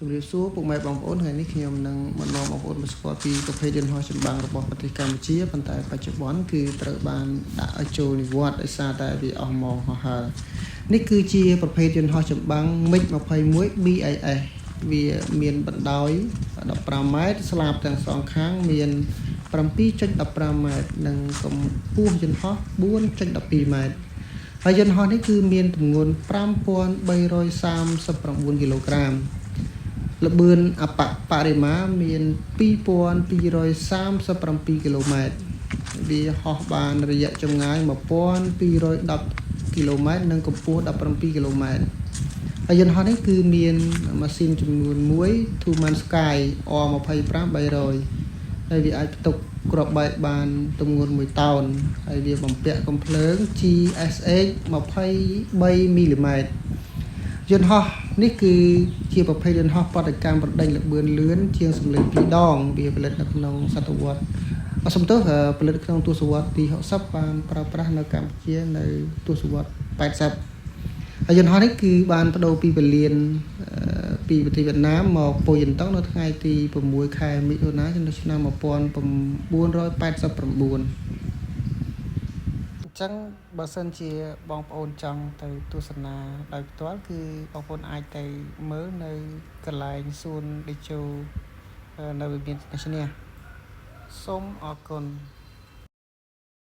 ជំរាបសួរពុកម៉ែបងប្អូនថ្ងៃនេះខ្ញុំនឹងមកនាំបងប្អូនមកស្គាល់ពីប្រភេទយន្តហោះចម្បាំងរបស់ប្រទេសកម្ពុជាប៉ុន្តែបច្ចុប្បន្នគឺត្រូវបានដាក់ឲ្យចូលនិវត្តន៍ដោយសារតែវាអស់ម៉ោងហោះហើរនេះគឺជាប្រភេទយន្តហោះចម្បាំង MiG-21 BAS វាមានបណ្ដោយ15ម៉ែត្រស្លាបទាំងសងខាងមាន 7.15 ម៉ែត្រនិងកម្ពស់យន្តហោះ 4.12 ម៉ែត្រហើយយន្តហោះនេះគឺមានទម្ងន់ 5339 គីឡូក្រាមល្បឿនអបរិមាមាន 2237 គីឡូម៉ែត្រវាហោះបានរយៈចម្ងាយ 1210 គីឡូម៉ែត្រនិងកម្ពស់ 17 គីឡូម៉ែត្រហើយយន្តហោះនេះគឺមានម៉ាស៊ីនចំនួន1 Two-Man Sky R25 300ហើយវាអាចផ្ទុកគ្រាប់បែកបានទម្ងន់1តោនហើយវាបំពាក់កាំភ្លើង GSH 23 មីលីម៉ែត្រយន្តហោះនេះគឺជាប្រភេទយន្តហោះបដកម្មប្រដេញល្បឿនលឿនជាងសម្លេង2ដងវាផលិតនៅក្នុងសតវត្សផលិតក្នុងទសវត្សរ៍ទី60បានប្រើប្រាស់នៅកម្ពុជានៅទសវត្សរ៍80ហើយយន្តហោះនេះគឺបានបដូរពីពលានពីប្រទេសវៀតណាមមកប៉ូយន្តង់នៅថ្ងៃទី6 ខែមិថុនាឆ្នាំ1989ចឹងបើសិនជាបងប្អូនចង់ទៅទស្សនាដោយផ្ទាល់គឺបងប្អូនអាចទៅមើលនៅកន្លែងសួនតេជោនៅវិមានឈ្នះសូមអរគុណ